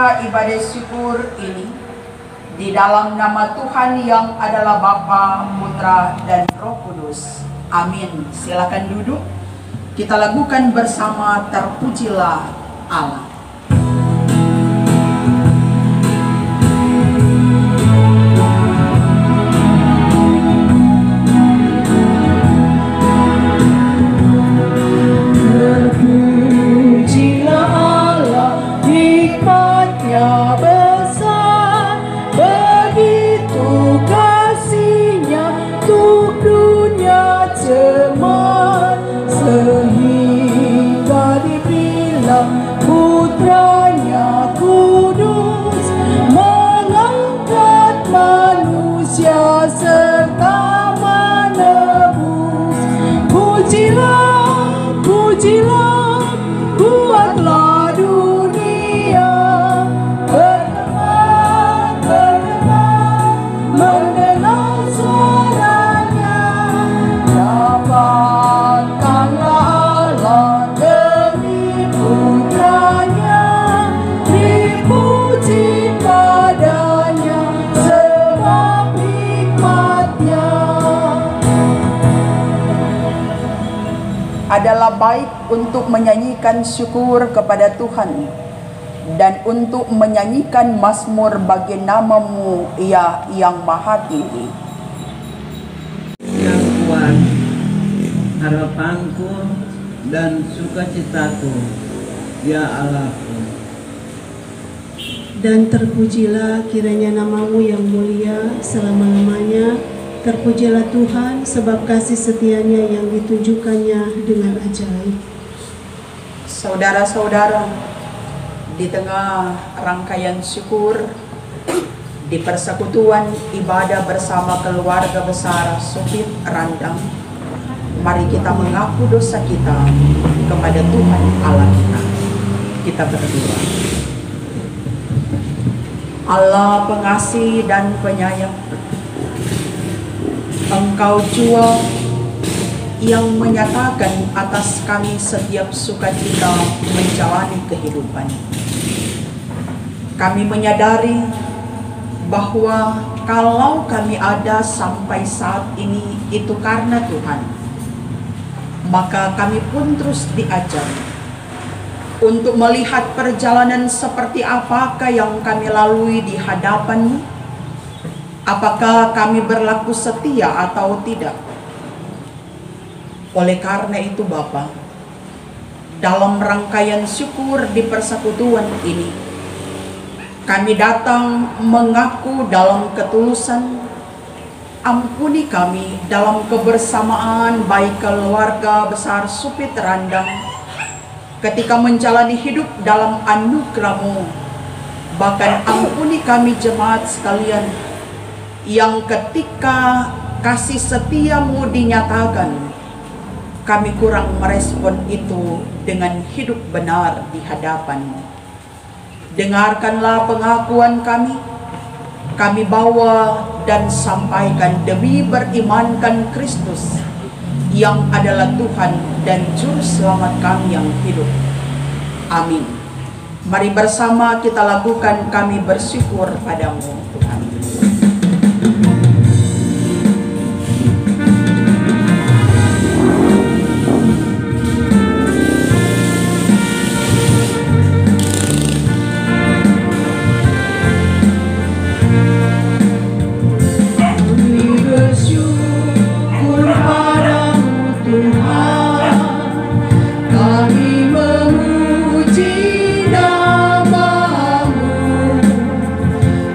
kita ibadah syukur ini di dalam nama Tuhan yang adalah Bapa, Putra, dan Roh Kudus. Amin. Silakan duduk. Kita lakukan bersama Terpujilah Allah. Putranya kudus mengangkat manusia serta menebus. Pujilah, pujilah, buatlah dunia berteman, berteman, mendengar suaranya. Dapatkanlah Allah demi putranya, dipuji padanya sebab hikmatnya. Adalah baik untuk menyanyikan syukur kepada Tuhan dan untuk menyanyikan mazmur bagi nama-Mu, Ya yang Maha Tinggi. Yang kuat, harapanku dan sukacitaku, ya Allahku. Dan terpujilah kiranya nama-Mu yang mulia selama-lamanya. Terpujilah Tuhan sebab kasih setianya yang ditunjukkannya dengan ajaib. Saudara-saudara, di tengah rangkaian syukur di persekutuan ibadah bersama keluarga besar Supit Randang, mari kita mengaku dosa kita kepada Tuhan Allah kita. Kita berdoa. Allah pengasih dan penyayang, Engkau jua yang menyatakan atas kami setiap sukacita menjalani kehidupan. Kami menyadari bahwa kalau kami ada sampai saat ini itu karena Tuhan. Maka kami pun terus diajar untuk melihat perjalanan seperti apakah yang kami lalui di hadapan-Mu. Apakah kami berlaku setia atau tidak? Oleh karena itu Bapa, dalam rangkaian syukur di persekutuan ini, kami datang mengaku dalam ketulusan, ampuni kami dalam kebersamaan baik keluarga besar Supit Randang ketika menjalani hidup dalam anugerah-Mu. Bahkan ampuni kami jemaat sekalian yang ketika kasih setia-Mu dinyatakan, kami kurang merespon itu dengan hidup benar di hadapan-Mu. Dengarkanlah pengakuan kami bawa dan sampaikan demi berimankan Kristus yang adalah Tuhan dan Juru Selamat kami yang hidup. Amin. Mari bersama kita lakukan kami bersyukur padamu Tuhan.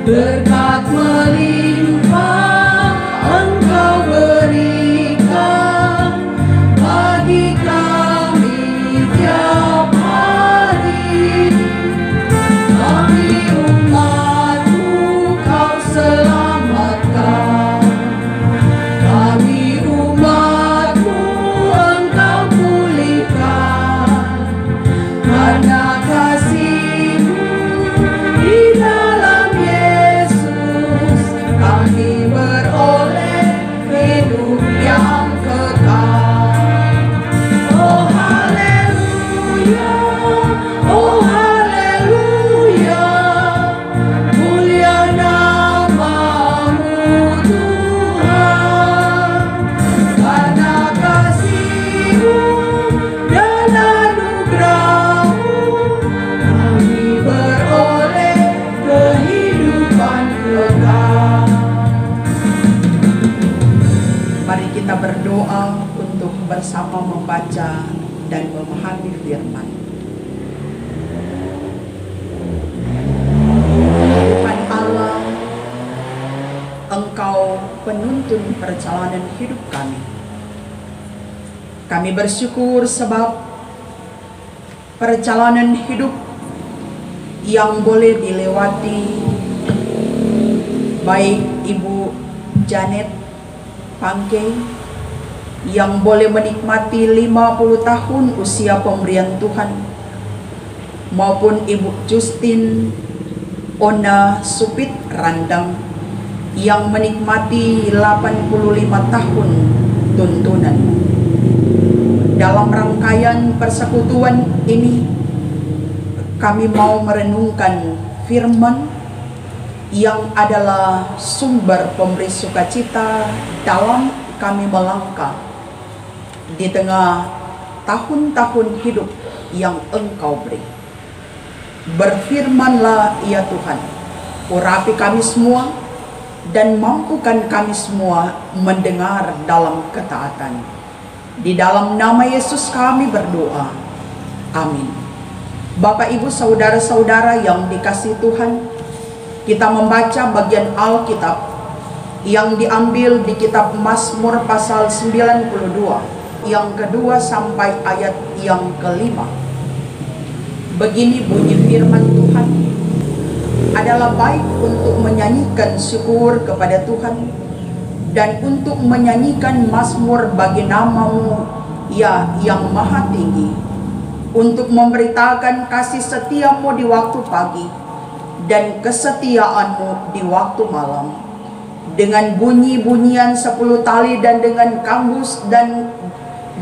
Berkata bersama membaca dan memahami firman. Tuhan Allah, Engkau penuntun perjalanan hidup kami. Kami bersyukur sebab perjalanan hidup yang boleh dilewati baik Ibu Janet Pangke yang boleh menikmati 50 tahun usia pemberian Tuhan, maupun Ibu Justin Ona Supit Randang yang menikmati 85 tahun tuntunan. Dalam rangkaian persekutuan ini, kami mau merenungkan firman yang adalah sumber pemberi sukacita dalam kami melangkah di tengah tahun-tahun hidup yang Engkau beri. Berfirmanlah ya Tuhan, urapi kami semua dan mampukan kami semua mendengar dalam ketaatan. Di dalam nama Yesus kami berdoa. Amin. Bapak, Ibu, saudara-saudara yang dikasihi Tuhan, kita membaca bagian Alkitab yang diambil di kitab Mazmur pasal 92 yang kedua sampai ayat yang kelima. Begini bunyi firman Tuhan, adalah baik untuk menyanyikan syukur kepada Tuhan dan untuk menyanyikan mazmur bagi nama-Mu ya yang maha tinggi, untuk memberitakan kasih setia-Mu di waktu pagi dan kesetiaan-Mu di waktu malam, dengan bunyi-bunyian 10 tali dan dengan kambus dan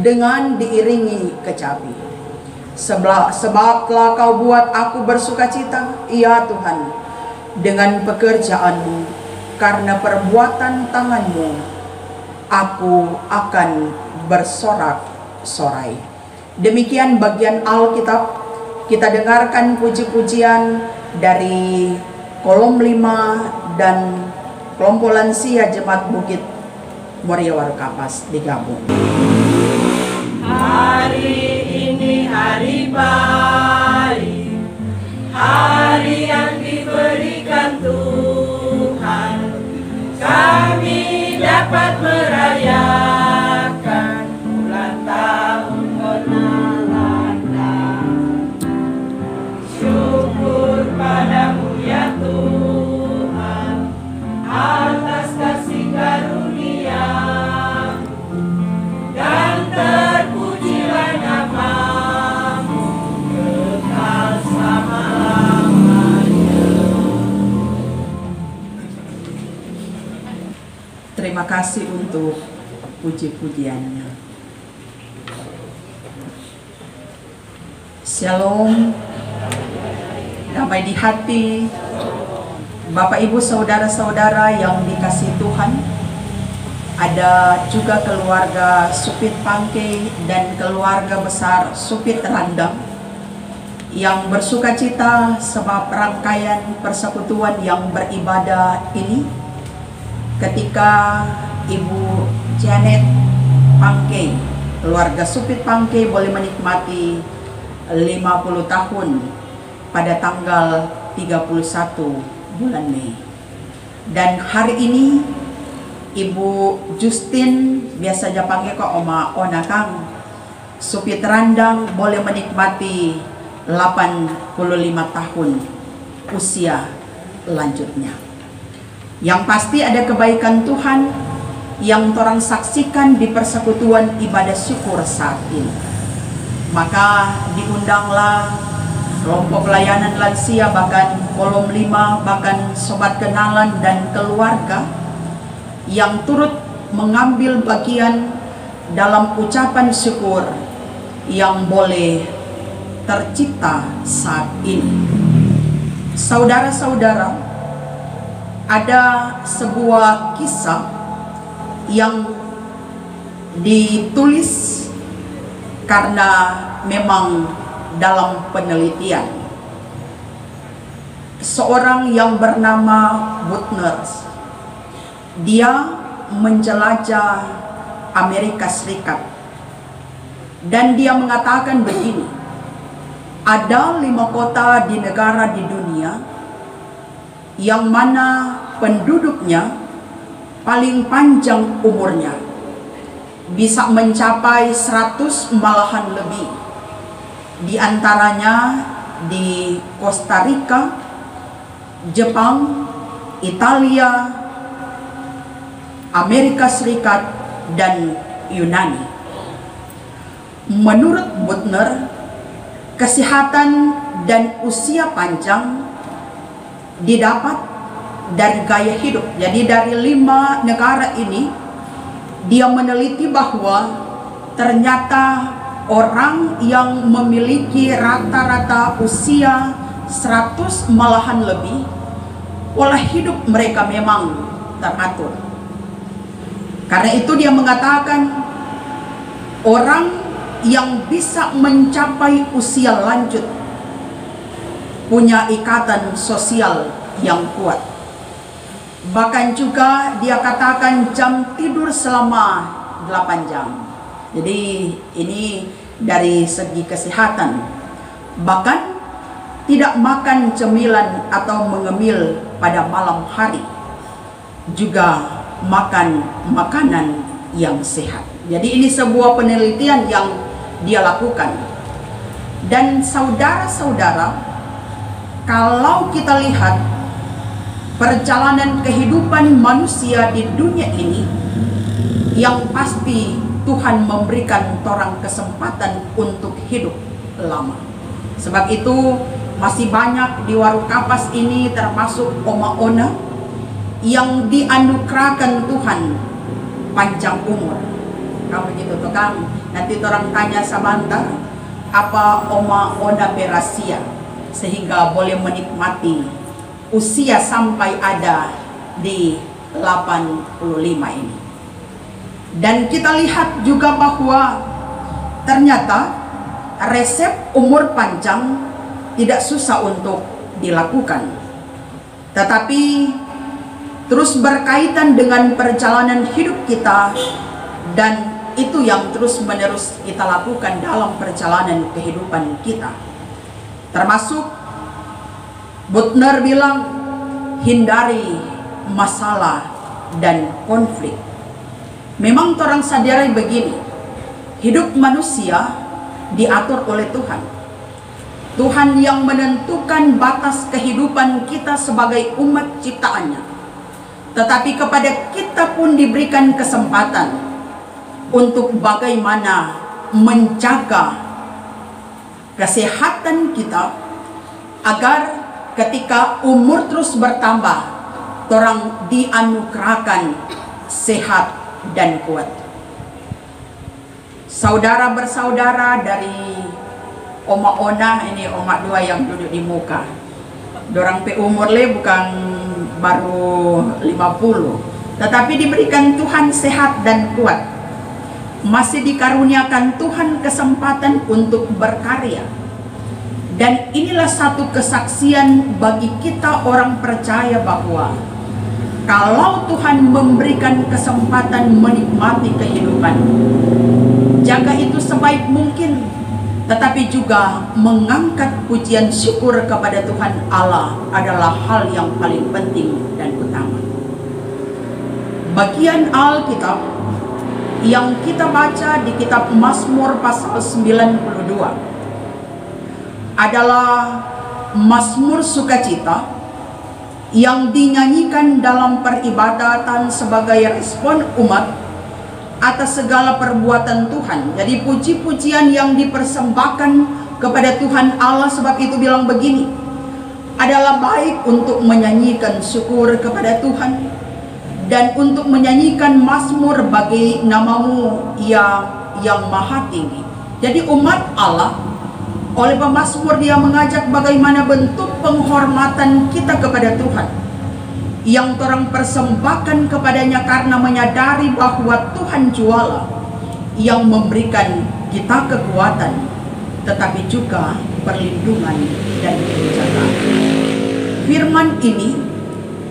dengan diiringi kecapi. Sebab telah Kau buat aku bersukacita, ya Tuhan, dengan pekerjaan-Mu, karena perbuatan tangan-Mu aku akan bersorak-sorai. Demikian bagian Alkitab. Kita dengarkan puji-pujian dari kolom 5 dan kelompok lansia Jemaat Bukit Muria Warukapas digabung. Hari ini hari baik, hari yang diberikan Tuhan, kami dapat merayakan ulang tahun kenalan. Syukur padamu ya Tuhan atas kasih karunia, dan terpujilah nama-Mu kekal selama-lamanya. Terima kasih untuk puji-pujiannya. Shalom, damai di hati. Bapak, Ibu, saudara-saudara yang dikasihi Tuhan, ada juga keluarga Supit Pangke dan keluarga besar Supit Randang yang bersukacita sebab rangkaian persekutuan yang beribadah ini ketika Ibu Janet Pangke, keluarga Supit Pangke boleh menikmati 50 tahun pada tanggal 31 bulan Mei. Dan hari ini Ibu Justin, biasa aja panggil kok Oma Ona Kang, Supit Randang boleh menikmati 85 tahun usia lanjutnya. Yang pasti ada kebaikan Tuhan yang orang saksikan di persekutuan ibadah syukur saat ini. Maka diundanglah kelompok pelayanan lansia, bahkan kolom 5, bahkan sobat kenalan dan keluarga yang turut mengambil bagian dalam ucapan syukur yang boleh tercipta saat ini. Saudara-saudara, ada sebuah kisah yang ditulis karena memang dalam penelitian. Seorang yang bernama Butner, dia menjelajah Amerika Serikat Dan dia mengatakan begini, ada 5 kota di negara di dunia yang mana penduduknya paling panjang umurnya, bisa mencapai 100 malahan lebih. Di antaranya di Costa Rica, Jepang, Italia, Amerika Serikat, dan Yunani. Menurut Butner, kesehatan dan usia panjang didapat dari gaya hidup. Jadi dari 5 negara ini, dia meneliti bahwa ternyata orang yang memiliki rata-rata usia 100 malahan lebih, pola hidup mereka memang teratur. Karena itu dia mengatakan orang yang bisa mencapai usia lanjut punya ikatan sosial yang kuat. Bahkan juga dia katakan jam tidur selama 8 jam. Jadi ini dari segi kesehatan. Bahkan tidak makan cemilan atau mengemil pada malam hari. Juga makan makanan yang sehat. Jadi ini sebuah penelitian yang dia lakukan. Dan saudara-saudara, kalau kita lihat perjalanan kehidupan manusia di dunia ini, yang pasti Tuhan memberikan orang kesempatan untuk hidup lama. Sebab itu masih banyak di Warung Kapas ini, termasuk Oma Ona, yang dianugerahkan Tuhan panjang umur. Kalau begitu tuh Kang, nanti orang tanya sebentar, apa Oma Ona berasia sehingga boleh menikmati usia sampai ada di 85 ini. Dan kita lihat juga bahwa ternyata resep umur panjang tidak susah untuk dilakukan, tetapi terus berkaitan dengan perjalanan hidup kita, dan itu yang terus menerus kita lakukan dalam perjalanan kehidupan kita. Termasuk Butner bilang, hindari masalah dan konflik. Memang orang sadari begini, hidup manusia diatur oleh Tuhan. Tuhan yang menentukan batas kehidupan kita sebagai umat ciptaannya. Tetapi kepada kita pun diberikan kesempatan untuk bagaimana menjaga kesehatan kita, agar ketika umur terus bertambah, orang dianugerahkan sehat dan kuat. Saudara bersaudara dari Oma Ona, ini Oma 2 yang duduk di muka. Dorang pe umur le bukan baru 50, tetapi diberikan Tuhan sehat dan kuat. Masih dikaruniakan Tuhan kesempatan untuk berkarya. Dan inilah satu kesaksian bagi kita orang percaya bahwa kalau Tuhan memberikan kesempatan menikmati kehidupan, jaga itu sebaik mungkin, tetapi juga mengangkat pujian syukur kepada Tuhan Allah adalah hal yang paling penting dan utama. Bagian Alkitab yang kita baca di kitab Mazmur pasal 92 adalah Mazmur sukacita yang dinyanyikan dalam peribadatan sebagai respon umat atas segala perbuatan Tuhan. Jadi puji-pujian yang dipersembahkan kepada Tuhan Allah, sebab itu bilang begini, adalah baik untuk menyanyikan syukur kepada Tuhan dan untuk menyanyikan mazmur bagi namamu yang maha tinggi. Jadi umat Allah oleh pemazmur dia mengajak bagaimana bentuk penghormatan kita kepada Tuhan yang orang persembahkan kepadanya, karena menyadari bahwa Tuhan juala yang memberikan kita kekuatan, tetapi juga perlindungan dan penjagaan. Firman ini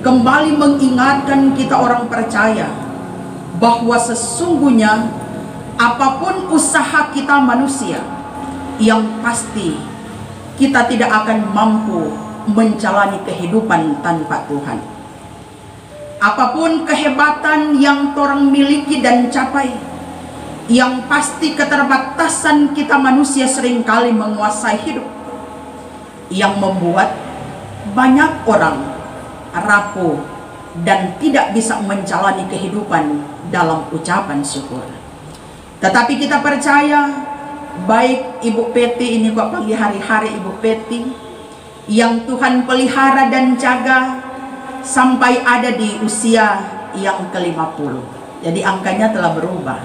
kembali mengingatkan kita orang percaya bahwa sesungguhnya apapun usaha kita manusia, yang pasti kita tidak akan mampu menjalani kehidupan tanpa Tuhan. Apapun kehebatan yang orang miliki dan capai, yang pasti keterbatasan kita manusia seringkali menguasai hidup, yang membuat banyak orang rapuh dan tidak bisa menjalani kehidupan dalam ucapan syukur. Tetapi kita percaya, baik Ibu Peti ini kok panggil hari-hari Ibu Peti, yang Tuhan pelihara dan jaga sampai ada di usia yang ke-50. Jadi angkanya telah berubah.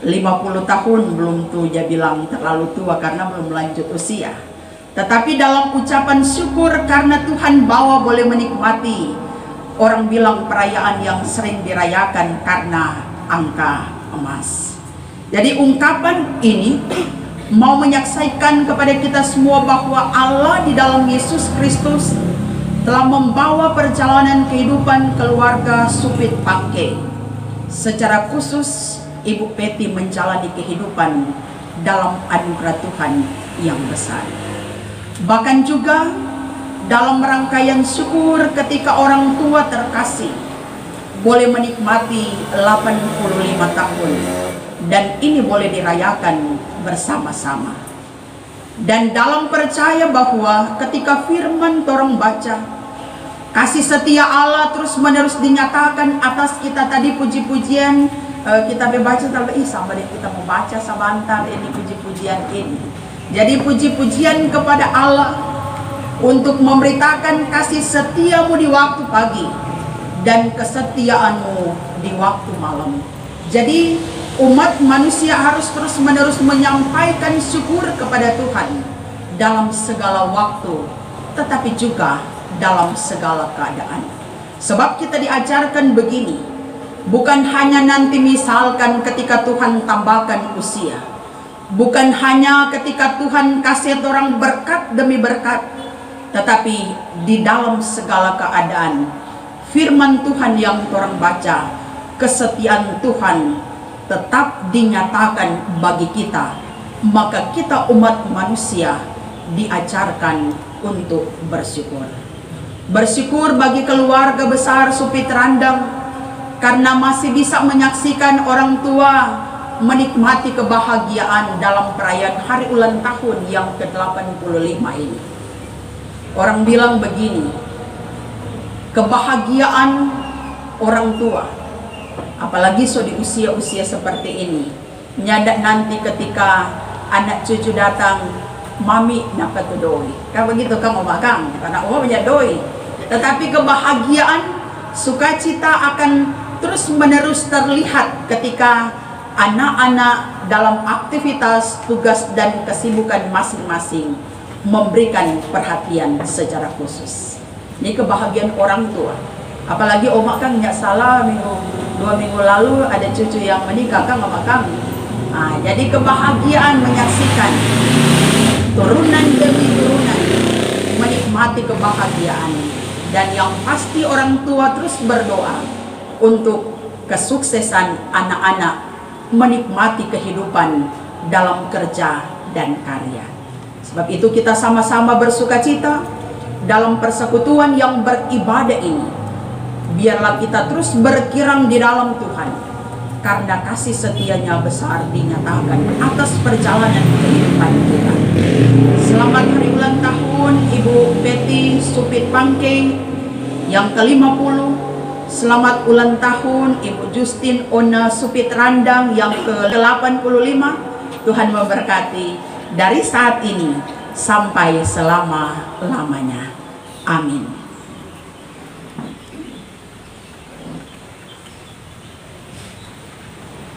50 tahun belum tuh dia bilang terlalu tua karena belum lanjut usia. Tetapi dalam ucapan syukur karena Tuhan bawa boleh menikmati, orang bilang perayaan yang sering dirayakan karena angka emas. Jadi ungkapan ini mau menyaksikan kepada kita semua bahwa Allah di dalam Yesus Kristus telah membawa perjalanan kehidupan keluarga Supit Pangke. Secara khusus Ibu Peti menjalani kehidupan dalam anugerah Tuhan yang besar. Bahkan juga dalam rangkaian syukur ketika orang tua terkasih boleh menikmati 85 tahun, dan ini boleh dirayakan bersama-sama. Dan dalam percaya bahwa ketika firman torong baca, kasih setia Allah terus menerus dinyatakan atas kita. Tadi puji-pujian kita baca sampai sama deh kita membaca sebentar ini puji-pujian ini. Jadi puji-pujian kepada Allah untuk memberitakan kasih setiamu di waktu pagi dan kesetiaanmu di waktu malam. Jadi umat manusia harus terus menerus menyampaikan syukur kepada Tuhan dalam segala waktu, tetapi juga dalam segala keadaan. Sebab kita diajarkan begini, bukan hanya nanti misalkan ketika Tuhan tambahkan usia, bukan hanya ketika Tuhan kasih orang berkat demi berkat, tetapi di dalam segala keadaan. Firman Tuhan yang orang baca, kesetiaan Tuhan tetap dinyatakan bagi kita. Maka kita umat manusia diajarkan untuk bersyukur. Bersyukur bagi keluarga besar Supit Randang karena masih bisa menyaksikan orang tua menikmati kebahagiaan dalam perayaan hari ulang tahun yang ke-85 ini. Orang bilang begini, kebahagiaan orang tua, apalagi so di usia-usia seperti ini, nyadak nanti ketika anak cucu datang, mami napa tu doi, kan begitu kan omak kang, karena omak punya doi. Tetapi kebahagiaan, sukacita akan terus menerus terlihat ketika anak-anak dalam aktivitas, tugas dan kesibukan masing-masing memberikan perhatian secara khusus. Ini kebahagiaan orang tua. Apalagi omak kang nggak salah 2 minggu lalu ada cucu yang menikah kan omak kang. Nah, jadi kebahagiaan menyaksikan turunan demi turunan menikmati kebahagiaan, dan yang pasti orang tua terus berdoa untuk kesuksesan anak-anak menikmati kehidupan dalam kerja dan karya. Sebab itu kita sama-sama bersukacita dalam persekutuan yang beribadah ini. Biarlah kita terus berkirang di dalam Tuhan, karena kasih setianya besar dinyatakan atas perjalanan kehidupan kita. Selamat hari ulang tahun Ibu Peti Supit Pangke yang ke-50. Selamat ulang tahun Ibu Justin Ona Supit Randang yang ke-85. Tuhan memberkati dari saat ini sampai selama-lamanya. Amin.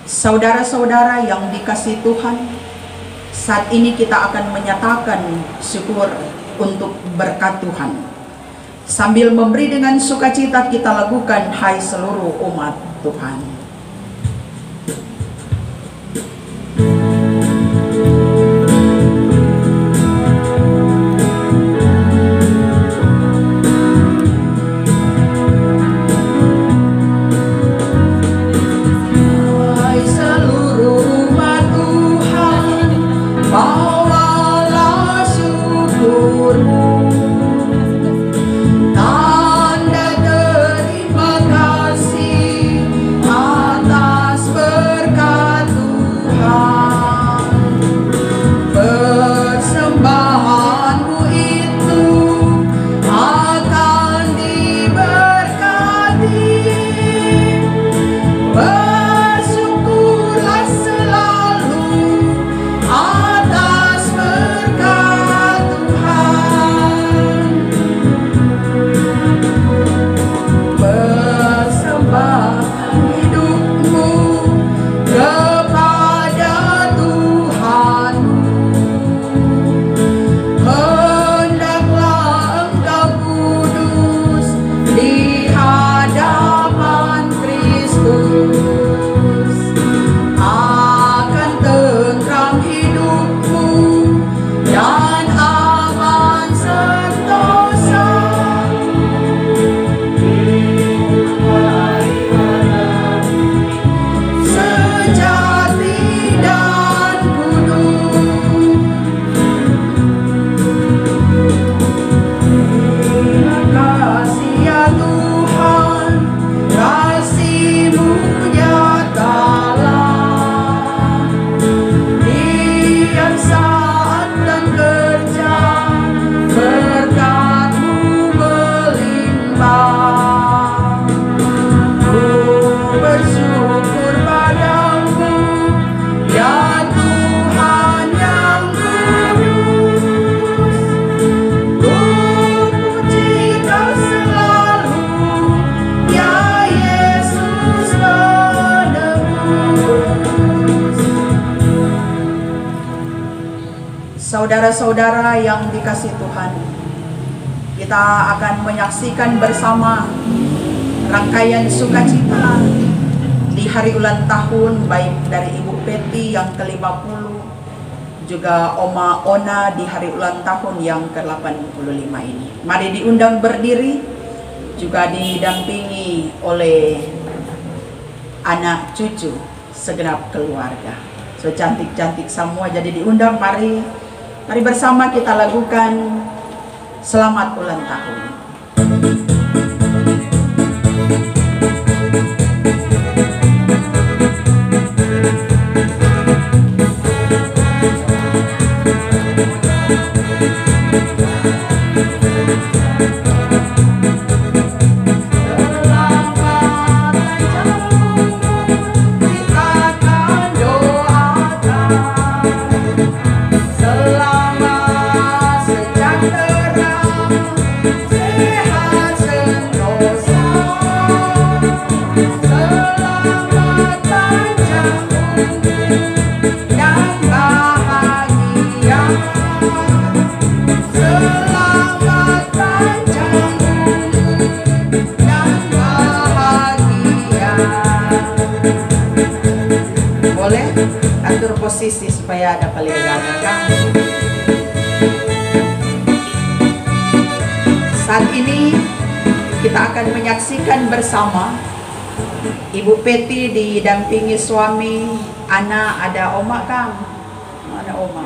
Saudara-saudara yang dikasihi Tuhan, saat ini kita akan menyatakan syukur untuk berkat Tuhan. Sambil memberi dengan sukacita kita lakukan hai seluruh umat Tuhan. Hai seluruh umat Saudara-saudara yang dikasihi Tuhan, kita akan menyaksikan bersama rangkaian sukacita di hari ulang tahun baik dari Ibu Peti yang ke-50, juga Oma Ona di hari ulang tahun yang ke-85 ini. Mari diundang berdiri, juga didampingi oleh anak cucu segenap keluarga. So cantik-cantik semua, jadi diundang. Mari bersama kita lakukan selamat ulang tahun. Boleh atur posisi supaya ada pelegana kan? Saat ini kita akan menyaksikan bersama Ibu Peti didampingi suami, anak, ada Oma Kang, ada Oma.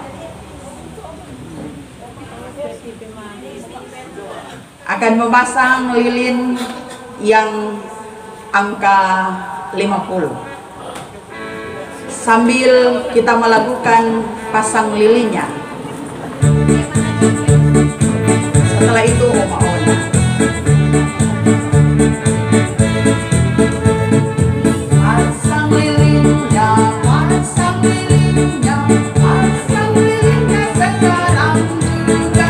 Akan memasang lilin yang angka 50. Sambil kita melakukan pasang lilinnya. Setelah itu Oma Ona. Pasang lilinnya, pasang lilinnya, pasang lilinnya sekarang juga,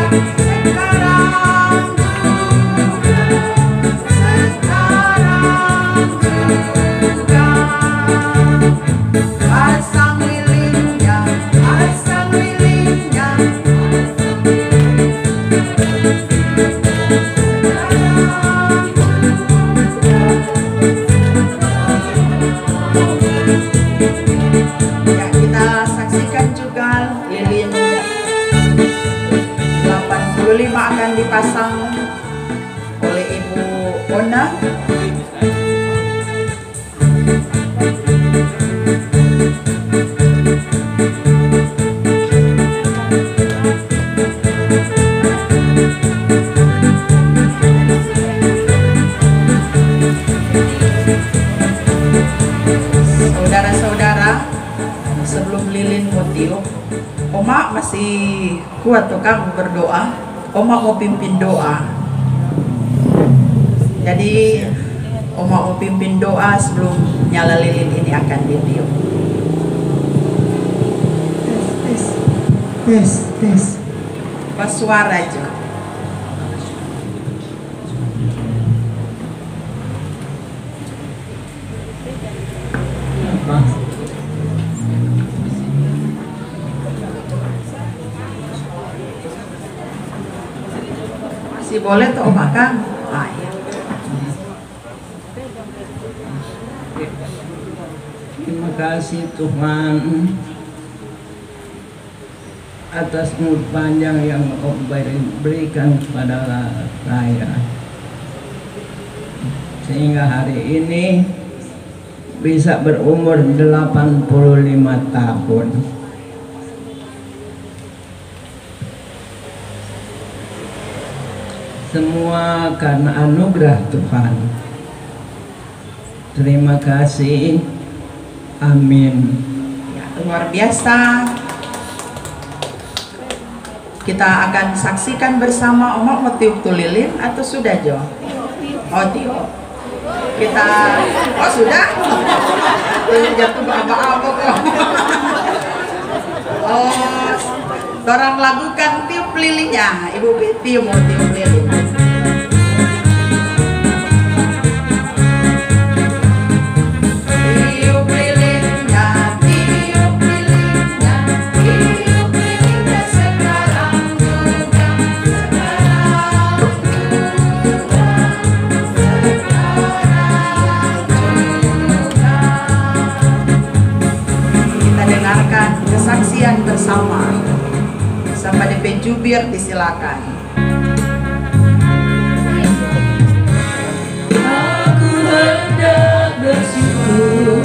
sekarang juga, sekarang juga. Pasang lilinnya, pasang lilinnya. Ya, kita saksikan juga lilin 85 akan dipasang oleh Ibu Ona. Saudara-saudara, sebelum lilin mau tiup, Oma masih kuat tuh Kang berdoa. Oma mau pimpin doa. Jadi Oma mau pimpin doa sebelum nyala lilin ini akan ditiup. Tes. Pas suara aja. Masih boleh tuh Oma Kang? Ah, ya. Terima kasih Tuhan atas umur panjang yang Kau berikan kepada saya, sehingga hari ini bisa berumur 85 tahun. Semua karena anugerah Tuhan. Terima kasih. Amin. Ya, luar biasa. Kita akan saksikan bersama. Oma mau tiup tuh lilin atau sudah Jo? Oh tiup. Kita, oh sudah? Jatuh apa-apa kok. Oh, orang lakukan tiup lilinnya. Ibu Peti mau tiup lilin. Tiup lilinnya, tiup lilinnya, tiup lilinnya sekarang. bersama. Sama DP Jubir disilakan. Aku hendak bersyukur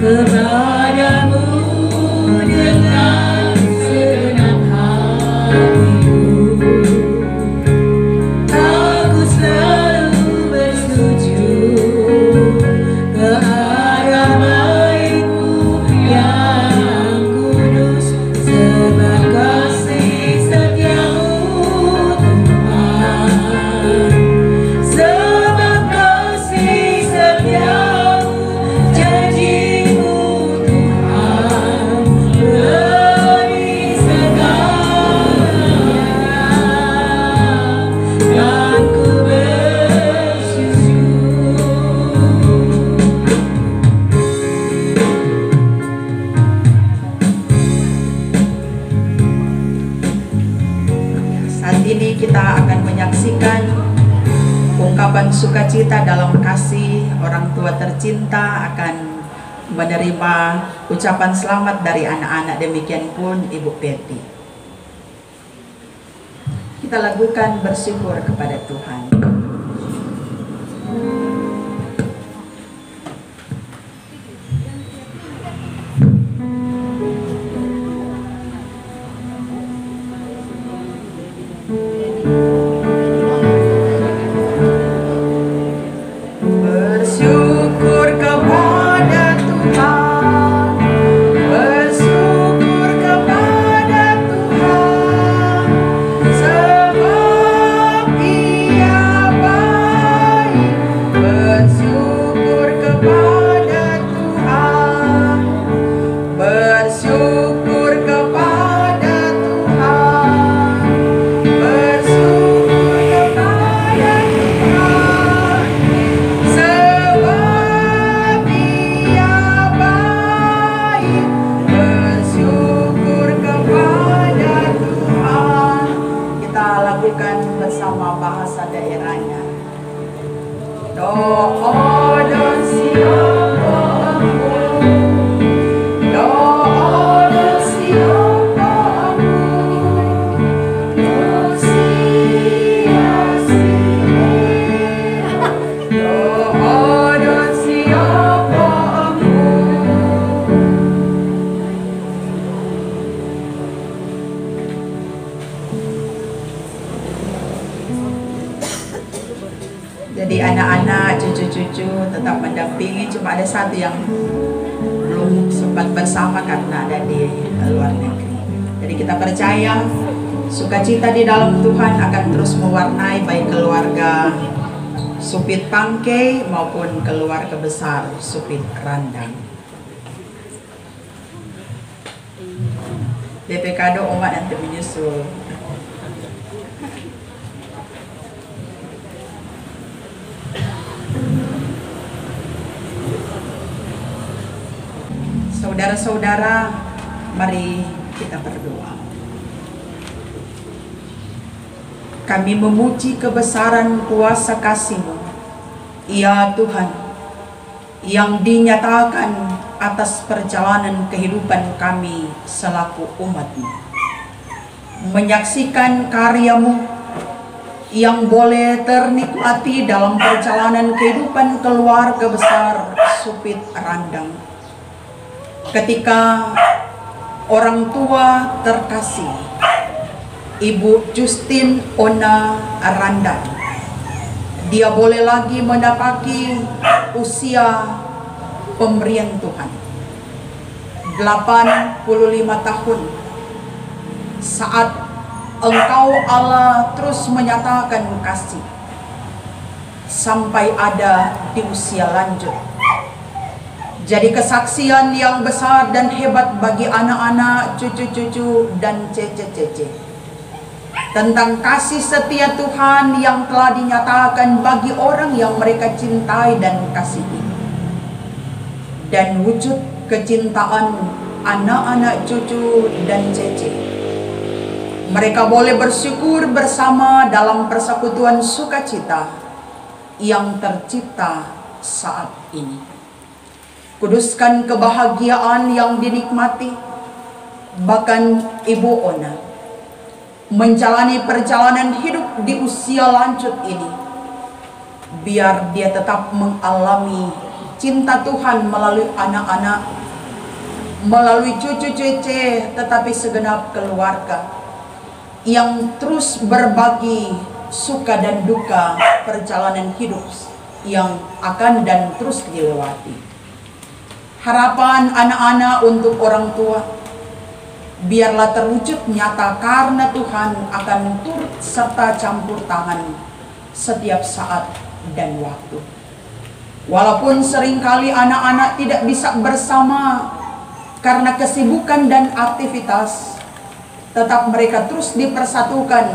kepadamu dengan senang hatiku. Aku selalu bersujud ke harapan-Mu yang kudus, sebab kasih setiamu Tuhan, sebab kasih setiamu, janji-Mu Tuhan beri segalanya, dan ku bersyukur. Saat ini kita akan menyaksikan ungkapan sukacita dalam kasih. Orang tua tercinta akan menerima ucapan selamat dari anak-anak, demikian pun Ibu Peti. Kita lakukan bersyukur kepada Tuhan. Bersyukur kepada Tuhan, bersyukur kepada Tuhan, sebab Ia baik. Bersyukur kepada Tuhan, bersyukur kepada Tuhan, bersyukur kepada Tuhan, sebab Ia baik. Bersyukur kepada Tuhan. Kita lakukan bersama bahasa daerahnya. Do don siapa aku, do don siapa aku, do sia-sia. Do don siapa aku. Jadi anak-anak, cucu-cucu tetap mendampingi. Cuma ada satu yang belum sempat bersama karena ada di luar negeri. Jadi kita percaya sukacita di dalam Tuhan akan terus mewarnai baik keluarga Supit Pangkei maupun keluarga besar Supit Randang. DPKD umat nanti menyusul. Saudara-saudara, mari kita berdoa. Kami memuji kebesaran kuasa kasih-Mu, ya Tuhan, yang dinyatakan atas perjalanan kehidupan kami selaku umat-Mu. Menyaksikan karya-Mu yang boleh ternikmati dalam perjalanan kehidupan keluarga besar Supit Randang. Ketika orang tua terkasih Ibu Justin Ona Randang, dia boleh lagi mendapati usia pemberian Tuhan 85 tahun saat Engkau Allah terus menyatakan kasih sampai ada di usia lanjut. Jadi kesaksian yang besar dan hebat bagi anak-anak, cucu-cucu, dan cece-cece tentang kasih setia Tuhan yang telah dinyatakan bagi orang yang mereka cintai dan kasihi. Dan wujud kecintaan anak-anak, cucu, dan cece, mereka boleh bersyukur bersama dalam persekutuan sukacita yang tercipta saat ini. Kuduskan kebahagiaan yang dinikmati bahkan Ibu Ona menjalani perjalanan hidup di usia lanjut ini, biar dia tetap mengalami cinta Tuhan melalui anak-anak, melalui cucu-cucu, tetapi segenap keluarga yang terus berbagi suka dan duka perjalanan hidup yang akan dan terus dilewati. Harapan anak-anak untuk orang tua biarlah terwujud nyata, karena Tuhan akan turut serta campur tangan setiap saat dan waktu. Walaupun seringkali anak-anak tidak bisa bersama karena kesibukan dan aktivitas, tetap mereka terus dipersatukan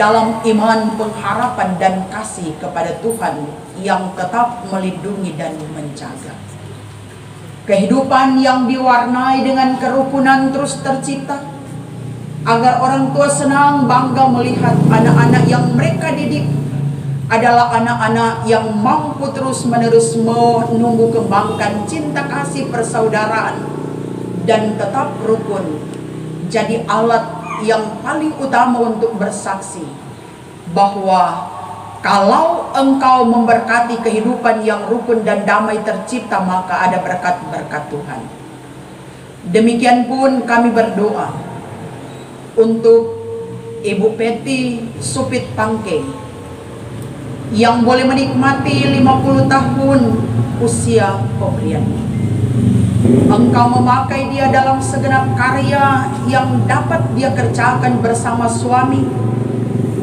dalam iman, pengharapan, dan kasih kepada Tuhan yang tetap melindungi dan menjaga. Kehidupan yang diwarnai dengan kerukunan terus tercipta, agar orang tua senang bangga melihat anak-anak yang mereka didik adalah anak-anak yang mampu terus-menerus menumbuh kembangkan cinta kasih persaudaraan dan tetap rukun, jadi alat yang paling utama untuk bersaksi bahwa kalau engkau memberkati kehidupan yang rukun dan damai tercipta, maka ada berkat-berkat Tuhan. Demikian pun kami berdoa untuk Ibu Peti Supit Pangke yang boleh menikmati 50 tahun usia pemberiannya. Engkau memakai dia dalam segenap karya yang dapat dia kerjakan bersama suami,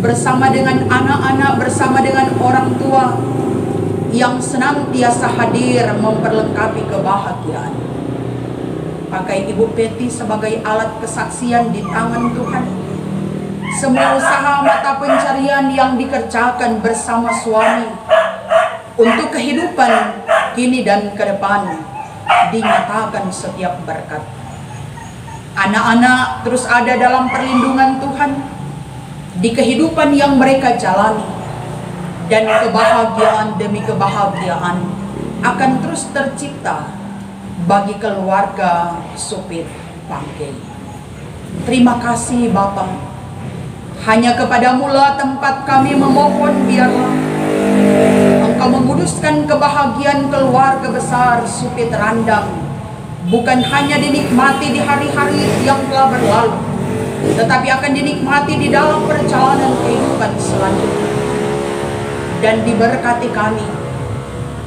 bersama dengan anak-anak, bersama dengan orang tua yang senantiasa hadir memperlengkapi kebahagiaan. Pakai Ibu Peti sebagai alat kesaksian di tangan Tuhan. Semua usaha mata pencarian yang dikerjakan bersama suami untuk kehidupan kini dan ke depan dinyatakan setiap berkat. Anak-anak terus ada dalam perlindungan Tuhan di kehidupan yang mereka jalani, dan kebahagiaan demi kebahagiaan akan terus tercipta bagi keluarga Supit Pangke. Terima kasih Bapa, hanya kepadamu lah tempat kami memohon, biarlah Engkau menguduskan kebahagiaan keluarga besar Supit Randang, bukan hanya dinikmati di hari-hari yang telah berlalu, tetapi akan dinikmati di dalam perjalanan kehidupan selanjutnya. Dan diberkati kami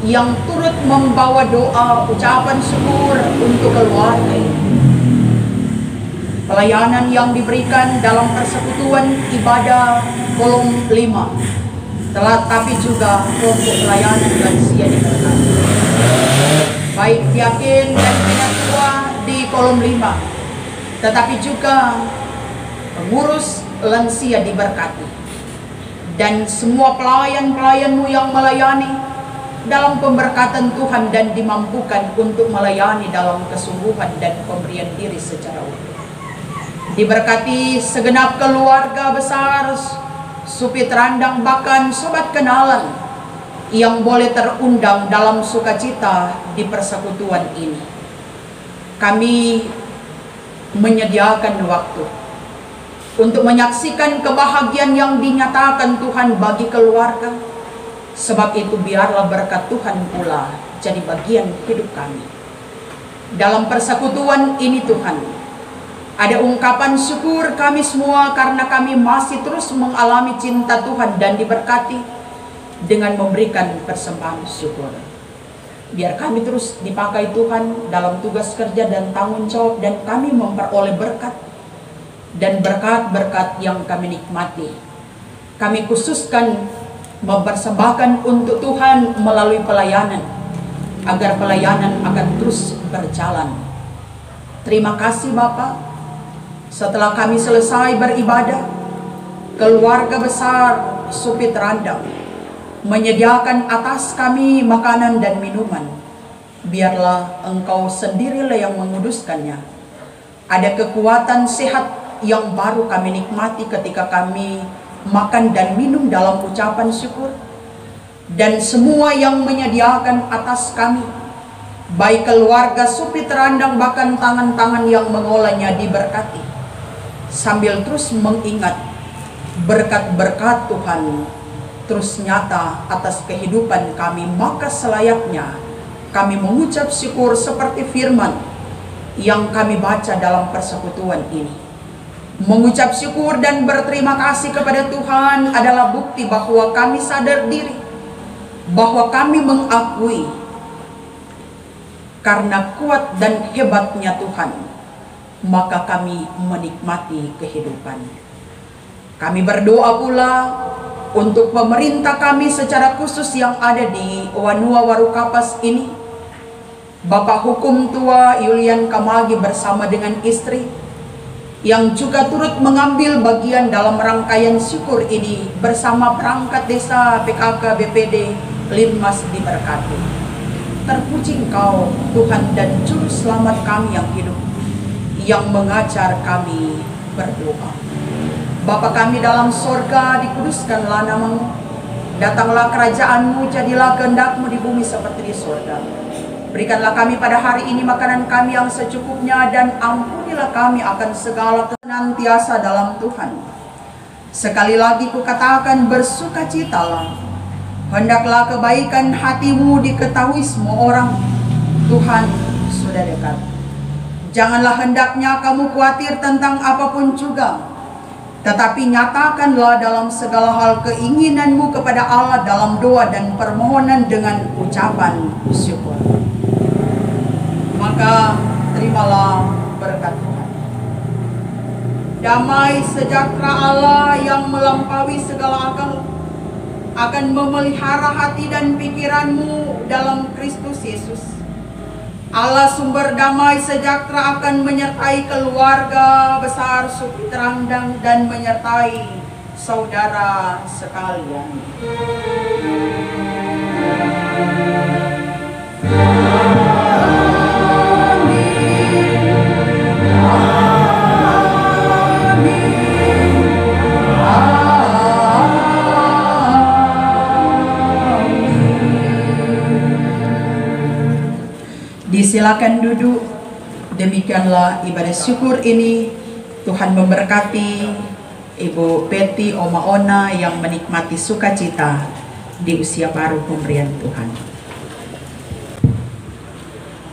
yang turut membawa doa ucapan syukur untuk keluarga ini. Pelayanan yang diberikan dalam persekutuan ibadah kolom 5, tapi juga kelompok pelayanan lansia diberkati. Baik yakin dan tua di kolom 5, tetapi juga pengurus lansia diberkati, dan semua pelayan-pelayanmu yang melayani dalam pemberkatan Tuhan dan dimampukan untuk melayani dalam kesungguhan dan pemberian diri secara utuh. Diberkati segenap keluarga besar Supit Randang, bahkan sobat kenalan yang boleh terundang dalam sukacita di persekutuan ini. Kami menyediakan waktu untuk menyaksikan kebahagiaan yang dinyatakan Tuhan bagi keluarga. Sebab itu biarlah berkat Tuhan pula jadi bagian hidup kami. Dalam persekutuan ini Tuhan, ada ungkapan syukur kami semua karena kami masih terus mengalami cinta Tuhan dan diberkati dengan memberikan persembahan syukur. Biar kami terus dipakai Tuhan dalam tugas kerja dan tanggung jawab, dan kami memperoleh berkat dan berkat-berkat yang kami nikmati. Kami khususkan mempersembahkan untuk Tuhan melalui pelayanan, agar pelayanan akan terus berjalan. Terima kasih Bapak, setelah kami selesai beribadah, keluarga besar Supit Randang menyediakan atas kami makanan dan minuman. Biarlah Engkau sendirilah yang menguduskannya. Ada kekuatan sehat yang baru kami nikmati ketika kami makan dan minum dalam ucapan syukur. Dan semua yang menyediakan atas kami, baik keluarga Supit Randang bahkan tangan-tangan yang mengolahnya diberkati, sambil terus mengingat berkat-berkat Tuhan terus nyata atas kehidupan kami. Maka selayaknya kami mengucap syukur seperti firman yang kami baca dalam persekutuan ini. Mengucap syukur dan berterima kasih kepada Tuhan adalah bukti bahwa kami sadar diri, bahwa kami mengakui karena kuat dan hebatnya Tuhan, maka kami menikmati kehidupan. Kami berdoa pula untuk pemerintah kami secara khusus yang ada di Wanua Warukapas ini, Bapak Hukum Tua Yulian Kamagi bersama dengan istri, yang juga turut mengambil bagian dalam rangkaian syukur ini bersama perangkat desa, PKK, BPD, Linmas diberkati. Terpuji Engkau Tuhan dan Juru Selamat kami yang hidup, yang mengajar kami berdoa. Bapa kami dalam sorga, dikuduskanlah namamu, datanglah kerajaanmu, jadilah kehendak-mu di bumi seperti di sorga. Berikanlah kami pada hari ini makanan kami yang secukupnya, dan ampunilah kami akan segala senantiasa dalam Tuhan. Sekali lagi kukatakan, bersukacitalah. Hendaklah kebaikan hatimu diketahui semua orang. Tuhan sudah dekat. Janganlah hendaknya kamu khawatir tentang apapun juga, tetapi nyatakanlah dalam segala hal keinginanmu kepada Allah dalam doa dan permohonan dengan ucapan syukur. Maka terimalah berkat Tuhan. Damai sejahtera Allah yang melampaui segala akal akan memelihara hati dan pikiranmu dalam Kristus Yesus. Allah sumber damai sejahtera akan menyertai keluarga besar Supit Randang dan menyertai saudara sekalian. Disilakan duduk. Demikianlah ibadah syukur ini. Tuhan memberkati Ibu Betty, Oma Ona yang menikmati sukacita di usia baru pemberian Tuhan.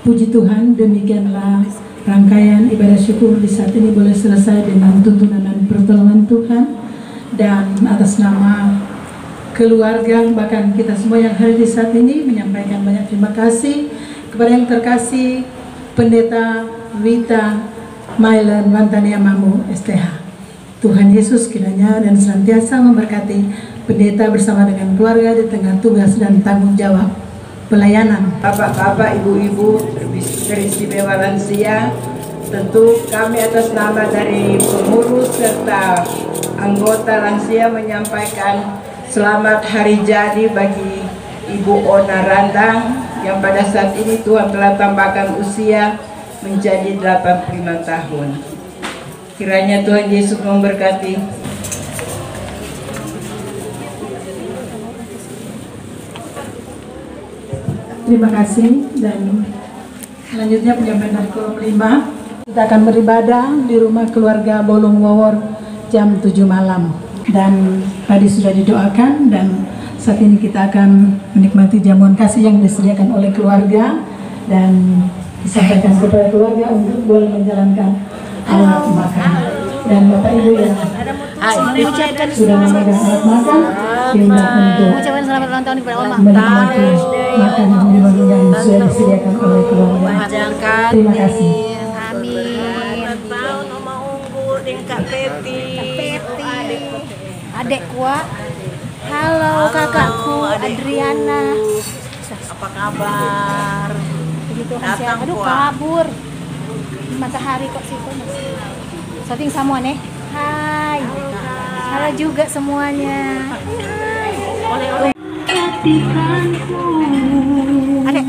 Puji Tuhan, demikianlah rangkaian ibadah syukur di saat ini boleh selesai dengan tuntunan dan pertolongan Tuhan. Dan atas nama keluarga, bahkan kita semua yang hadir di saat ini, menyampaikan banyak terima kasih kepada yang terkasih Pendeta Wita Mailen Wantania Mamu STH. Tuhan Yesus kiranya dan senantiasa memberkati pendeta bersama dengan keluarga di tengah tugas dan tanggung jawab pelayanan. Bapak-bapak, ibu-ibu teristimewa lansia, tentu kami atas nama dari pengurus serta anggota lansia menyampaikan selamat hari jadi bagi Ibu Ona Randang yang pada saat ini Tuhan telah tambahkan usia menjadi 85 tahun. Kiranya Tuhan Yesus memberkati. Terima kasih. Dan selanjutnya penyampaian dari kolom 5. Kita akan beribadah di rumah keluarga Bolong Wawor jam 7 malam. Dan tadi sudah didoakan, dan saat ini kita akan menikmati jamuan kasih yang disediakan oleh keluarga dan disampaikan kepada keluarga untuk boleh menjalankan alat makan. Dan Bapak Ibu yang sudah memegang alat makan, diminta untuk Ucapkan selamat ulang tahun kepada Oma. menikmati makanan yang sudah disediakan oleh keluarga. Terima kasih. Amin. Tahun Oma Unggul dengan Kak Pepi. Adek kuat. Halo kakakku Adriana. Apa kabar? Begitu Datang, aduh Puan. kabur. Matahari kok situ masih. Sating semua nih. Hai. Halo juga semuanya. Oleh-oleh. Adek.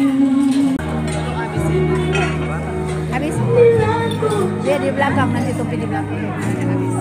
Habis. Dia di belakang, nanti Tupi di belakang. Habis.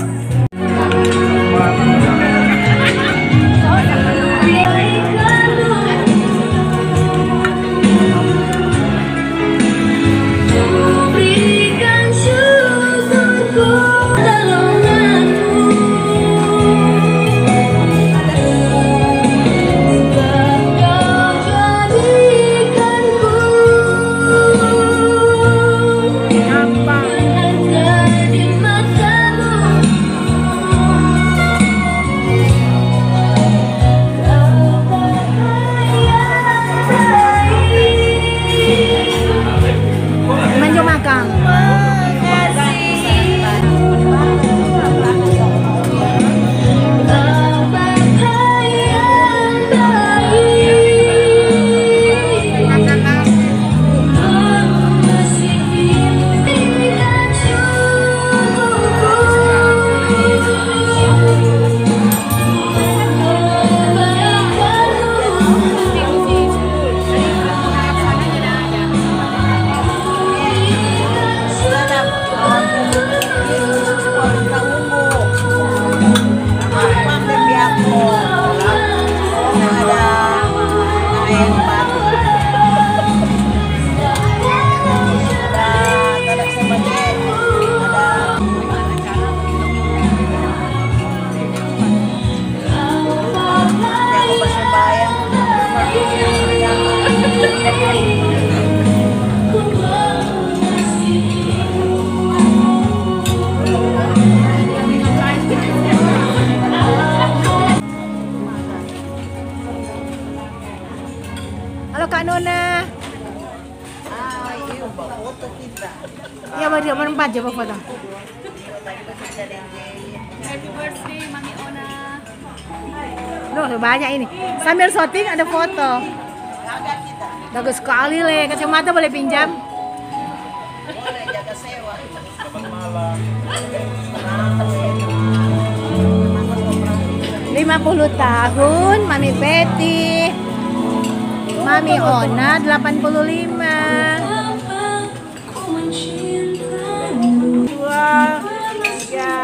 Halo Kak Nona. Ya, bagi berempat coba foto. Happy birthday Mami Ona. Loh, banyak ini. Sambil syuting ada foto. Bagus sekali le, kacamata boleh pinjam? Boleh jaga sewa. 50 tahun Mami Betty. Mami Ona 85. Dua, tiga.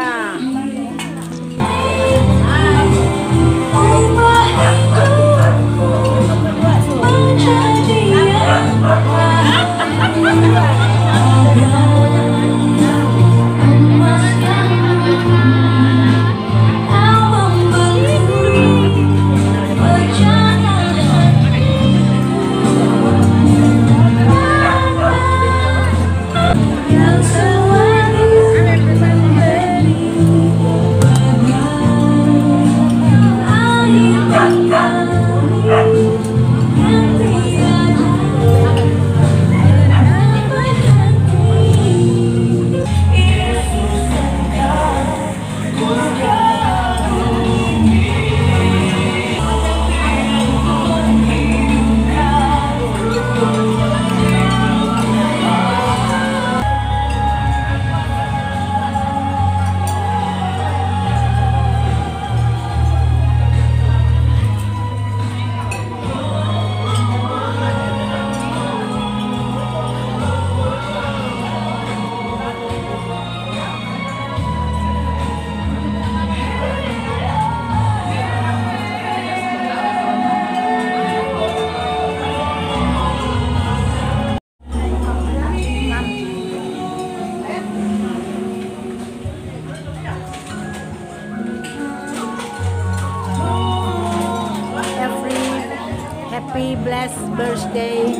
Happy blessed birthday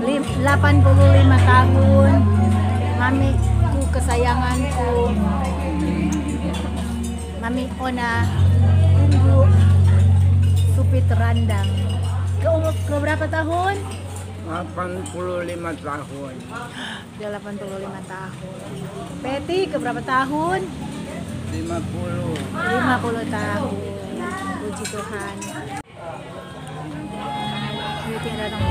85 tahun mamiku kesayanganku Mami Ona Ibu Supit Randang ke berapa tahun? 85 tahun. Dia 85 tahun. Betty ke berapa tahun? 50 tahun. Puji Tuhan. Betty datang.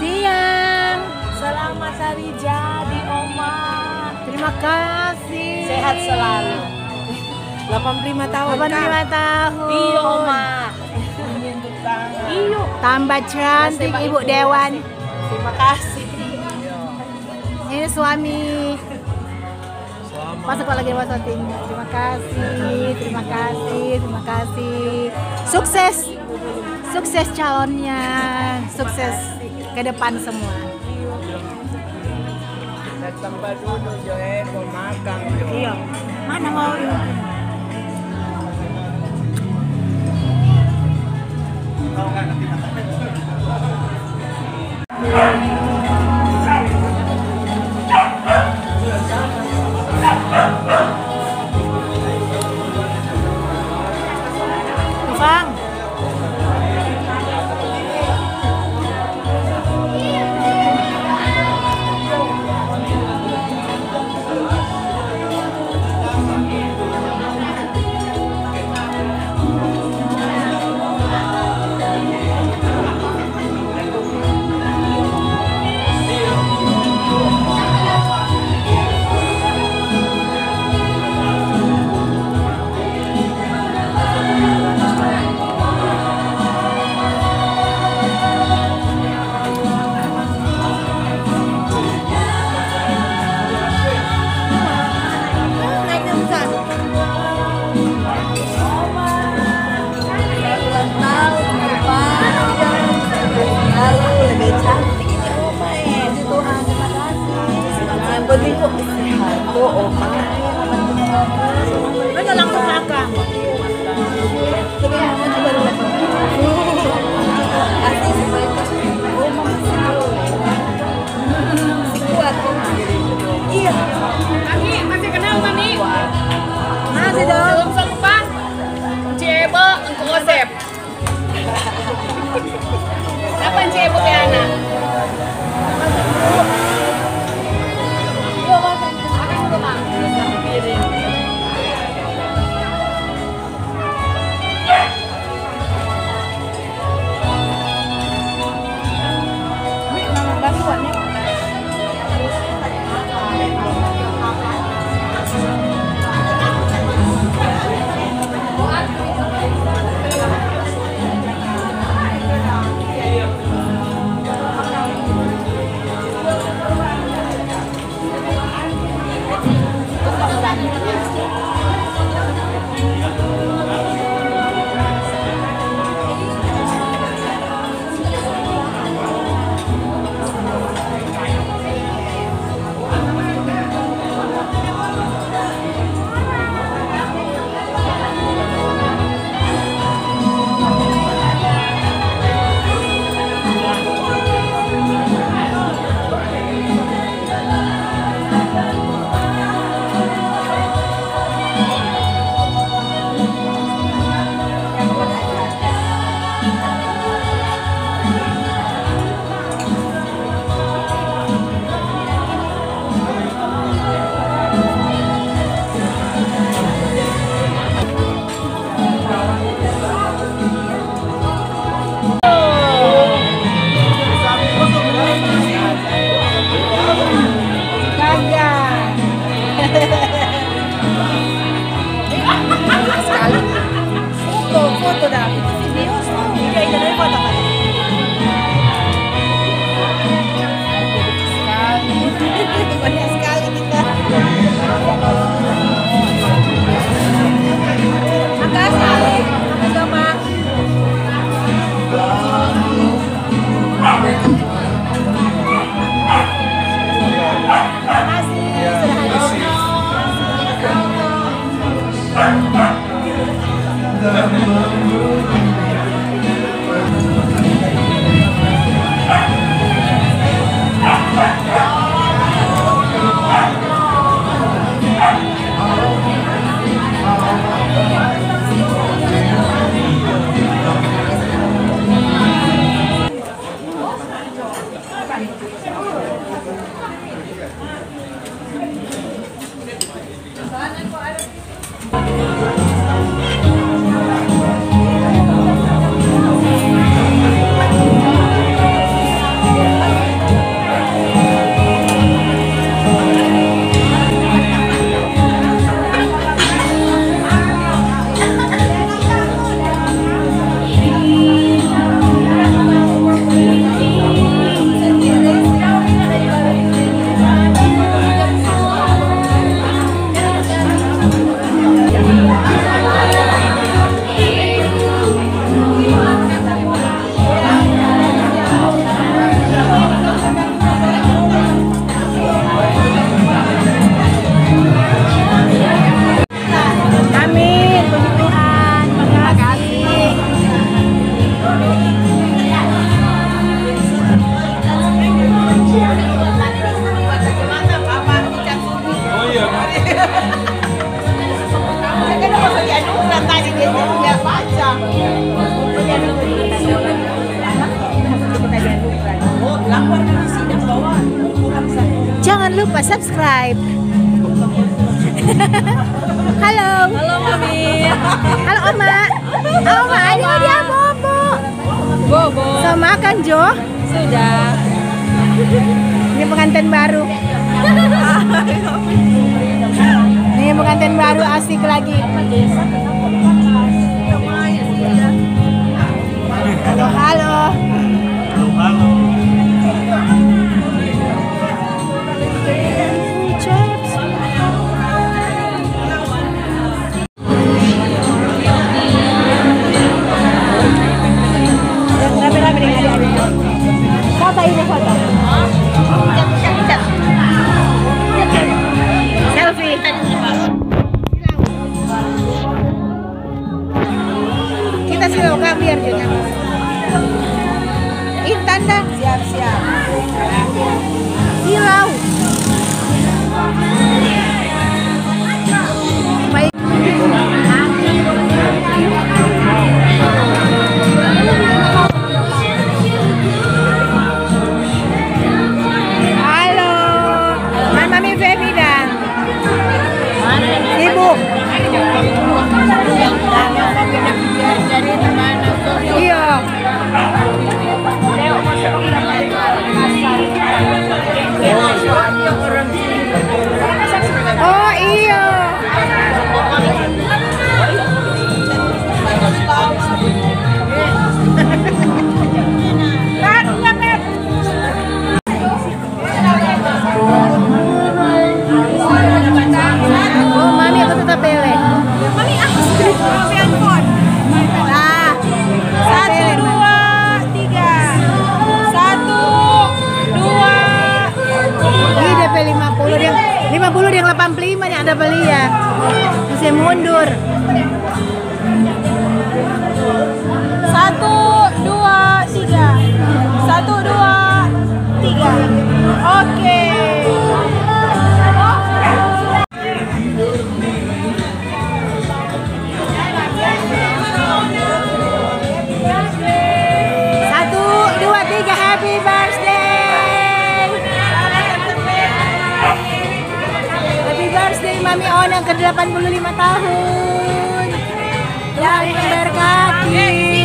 Siang. Selamat hari jadi Oma. Terima kasih. Sehat selalu. 85 tahun. 85 tahun. Iya Oma. Iyo. Tambah cantik Ibu Dewan. Terima kasih. Ini suami. Masuk lagi wasating. Terima kasih. Terima kasih. Terima kasih. Sukses. Sukses calonnya, sukses ke depan semua. Tempat duduk Joe, mau makan Jo. Iya. Mana mau? Bang. lupa subscribe. Halo. Halo Mami. Halo Oma. Oma, ini dia Bobo. Bobo. So makan Jo. Sudah. Ini pengantin baru. Ini pengantin baru asik lagi. Halo, halo. Rapi-rapi dengan adik-adik. Foto ini foto. Selfie. Kita silau Kak biar juga. Intan dah. Siap-siap. Silau. Baik. Halo. Mami Feby dan Ibu. Iya. Oh iya. Oh mami aku tetap bele. Mami aku handphone. Nah, 1, 2, 3. 1, 2. Ini DP 50 dia 50 dia 85 yang ada beli ya. Masih mundur. 1, 2, 3. 1, 2, 3. Oke. Satu, dua, tiga, happy birthday! Happy birthday Mami Onang ke 85 tahun. Tuhan memberkati.